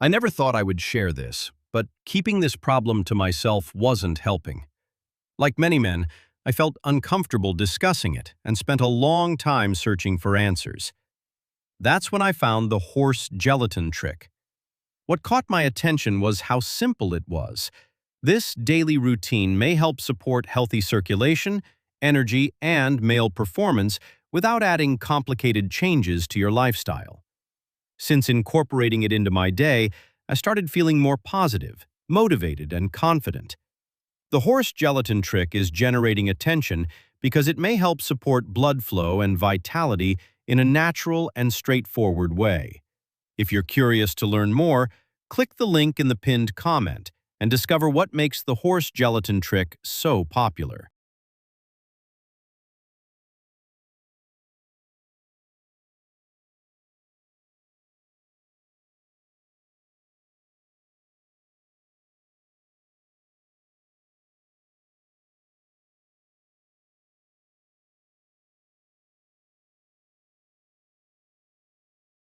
I never thought I would share this, but keeping this problem to myself wasn't helping. Like many men, I felt uncomfortable discussing it and spent a long time searching for answers. That's when I found the horse gelatin trick. What caught my attention was how simple it was. This daily routine may help support healthy circulation, energy, and male performance without adding complicated changes to your lifestyle. Since incorporating it into my day, I started feeling more positive, motivated, and confident. The horse gelatin trick is generating attention because it may help support blood flow and vitality in a natural and straightforward way. If you're curious to learn more, click the link in the pinned comment and discover what makes the horse gelatin trick so popular.